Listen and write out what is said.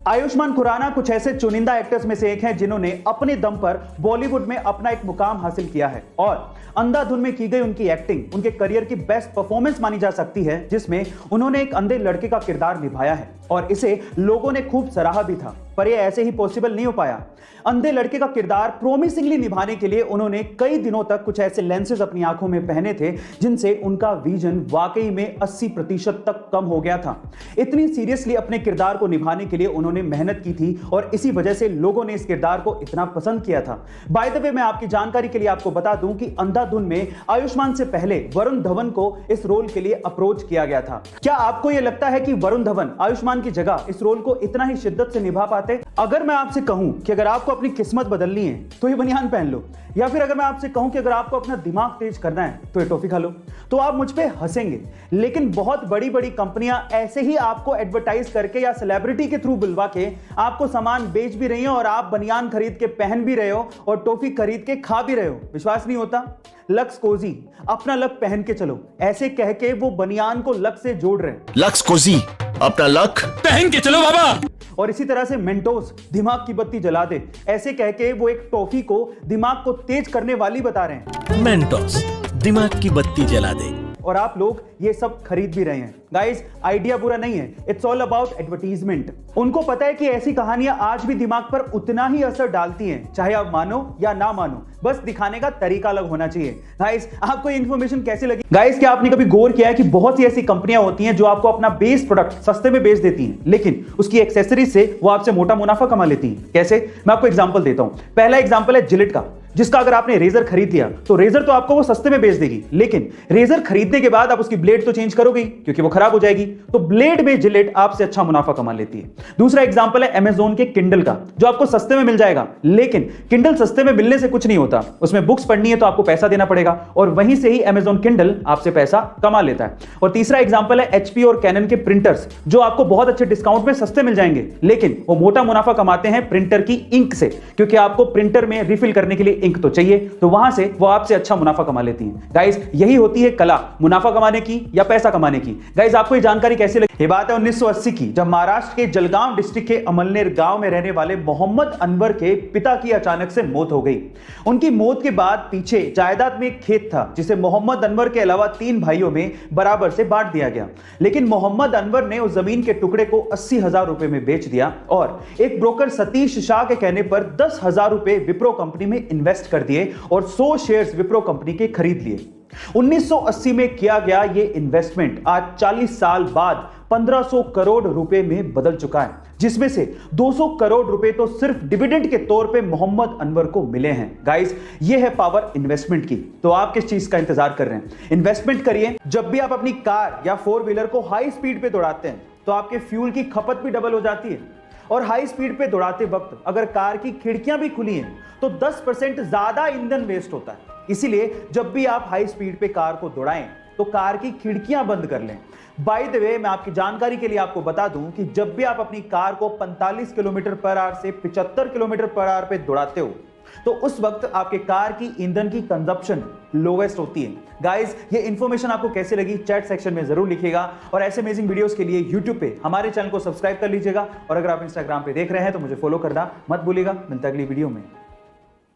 आयुष्मान खुराना कुछ ऐसे चुनिंदा एक्टर्स में से एक हैं जिन्होंने अपने दम पर बॉलीवुड में अपना एक मुकाम हासिल किया है और अंधाधुन में की गई उनकी एक्टिंग उनके करियर की बेस्ट परफॉर्मेंस मानी जा सकती है, जिसमें उन्होंने एक अंधे लड़के का किरदार निभाया है और इसे लोगों ने खूब सराहा भी था। पर यह ऐसे ही पॉसिबल नहीं हो पाया। अंधे लड़के का किरदार प्रोमिसिंगली निभाने के लिए उन्होंने कई दिनों तक कुछ ऐसे लेंसेज अपनी आंखों में पहने थे जिनसे उनका विजन वाकई में 80% तक कम हो गया था। इतनी सीरियसली अपने किरदार को निभाने के लिए उन्होंने मेहनत की थी और इसी वजह से लोगों ने इस किरदार को इतना पसंद किया था। बाय द वे, मैं आपकी जानकारी के लिए आपको बता दूं कि अंधाधुन में आयुष्मान से पहले वरुण धवन को इस रोल के लिए अप्रोच किया गया था। क्या आपको यह लगता है कि वरुण धवन आयुष्मान की जगह इस रोल को इतना ही शिद्दत से निभा पाते? अगर मैं आपसे कहूं कि अगर आपको अपनी किस्मत बदलनी है तो ये बनियान पहन लो, या फिर अगर मैं आपसे कहूं कि अगर आपको अपना दिमाग तेज करना है तो ये टॉफी खा लो, तो आप मुझ पे हंसेंगे। लेकिन बहुत बड़ी बड़ी कंपनियां ऐसे ही आपको एडवर्टाइज करके या सेलिब्रिटी के थ्रू बुलवा के आपको सामान बेच भी रही हो और आप बनियान खरीद के पहन भी रहे हो और टॉफी खरीद के खा भी रहे हो। विश्वास नहीं होता? लक्स कोजी, अपना लक पहन के चलो, ऐसे कह के वो बनियान को लक से जोड़ रहे हैं। लक्स कोजी, अपना लक पहन के चलो बाबा। और इसी तरह से मेंटोस, दिमाग की बत्ती जला दे, ऐसे कह के वो एक टॉफी को दिमाग को तेज करने वाली बता रहे हैं। मेंटोस, दिमाग की बत्ती जला दे। और आप लोग ये सब खरीद भी रहे हैं। गाइस, आइडिया बुरा नहीं है, इट्स ऑल अबाउट एडवर्टीजमेंट। उनको पता है कि ऐसी कहानियां आज भी दिमाग पर उतना ही असर डालती हैं, चाहे आप मानो या ना मानो, बस दिखाने का तरीका अलग होना चाहिए। गाइस, आपको ये इंफॉर्मेशन कैसी लगी? गाइस, क्या आपने कभी गौर किया है कि बहुत सी ऐसी कंपनियां होती हैं जो आपको अपना बेस प्रोडक्ट सस्ते में बेच देती हैं, लेकिन उसकी एक्सेसरीज से वो आपसे मोटा मुनाफा कमा लेती हैं? कैसे? मैं आपको एग्जांपल देता हूं। पहला एग्जांपल है जिलेट का, जिसका अगर आपने रेजर खरीद लिया तो रेजर तो आपको वो सस्ते में बेच देगी, लेकिन रेजर खरीदने के बाद आप उसकी ब्लेड तो चेंज करोगे क्योंकि वो खराब हो जाएगी, तो ब्लेड में जिलेट आपसे अच्छा मुनाफा कमा लेती है। दूसरा एग्जांपल है अमेज़न के किंडल का, जो आपको सस्ते में मिल जाएगा, लेकिन किंडल सस्ते में मिलने से कुछ नहीं होता, उसमें बुक्स पढ़नी है तो आपको पैसा देना पड़ेगा और वहीं से ही अमेज़न किंडल आपसे पैसा कमा लेता है। और तीसरा एग्जांपल है एचपी और कैनन के प्रिंटर्स, जो आपको बहुत अच्छे डिस्काउंट में सस्ते मिल जाएंगे, लेकिन वो मोटा मुनाफा कमाते हैं प्रिंटर की इंक से, क्योंकि आपको प्रिंटर में रिफिल करने के लिए इंक तो चाहिए, तो वहां से वो आपसे अच्छा मुनाफा कमा लेती हैं। गाइस, यही होती है कला, मुनाफा कमाने की या पैसा कमाने की। गाइस, आपको ये जानकारी कैसी लगी? ये बात है 1980 की, जब महाराष्ट्र के जलगांव डिस्ट्रिक्ट के अमलनेर गांव में रहने वाले मोहम्मद अनवर के पिता की अचानक से मौत हो गई। उनकी मौत के बाद पीछे जायदाद में एक खेत था जिसे मोहम्मद अनवर के अलावा 3 भाइयों में बराबर से बांट दिया गया, लेकिन मोहम्मद अनवर ने उस जमीन के टुकड़े को 80,000 रुपए में बेच दिया और एक ब्रोकर सतीश शाह के कहने पर 10,000 रुपए विप्रो कंपनी में इन्वेस्ट कर दिए और 100 शेयर्स विप्रो कंपनी के खरीद लिए। 1980 में किया गया यह इन्वेस्टमेंट आज 40 साल बाद 1500 करोड़ रुपए में बदल चुका है, जिसमें से 200 करोड़ रुपए तो सिर्फ डिविडेंड के तौर पे मोहम्मद अनवर को मिले हैं। गाइस, ये है पावर इन्वेस्टमेंट की। तो आप किस चीज का इंतजार कर रहे हैं? इन्वेस्टमेंट करिए। जब भी आप अपनी कार या 4 व्हीलर को हाई स्पीड पे दौड़ाते हैं तो आपके फ्यूल की खपत भी डबल हो जाती है, और हाई स्पीड पे दौड़ाते वक्त अगर कार की खिड़कियां भी खुली हैं तो 10% ज्यादा ईंधन वेस्ट होता है। इसीलिए जब भी आप हाई स्पीड पे कार को दौड़ाएं तो कार की खिड़कियां बंद कर लें। बाय द वे, मैं आपकी जानकारी के लिए आपको बता दूं कि जब भी आप अपनी कार को 45 किलोमीटर पर आवर से 75 किलोमीटर पर आवर पे दौड़ाते हो तो उस वक्त आपके कार की ईंधन की कंजप्शन लोवेस्ट होती है। गाइस, ये इंफॉर्मेशन आपको कैसे लगी चैट सेक्शन में जरूर लिखिएगा, और ऐसे अमेजिंग वीडियोस के लिए यूट्यूब पे हमारे चैनल को सब्सक्राइब कर लीजिएगा, और अगर आप इंस्टाग्राम पे देख रहे हैं तो मुझे फॉलो करना मत भूलिएगा। मिलता है अगली वीडियो में।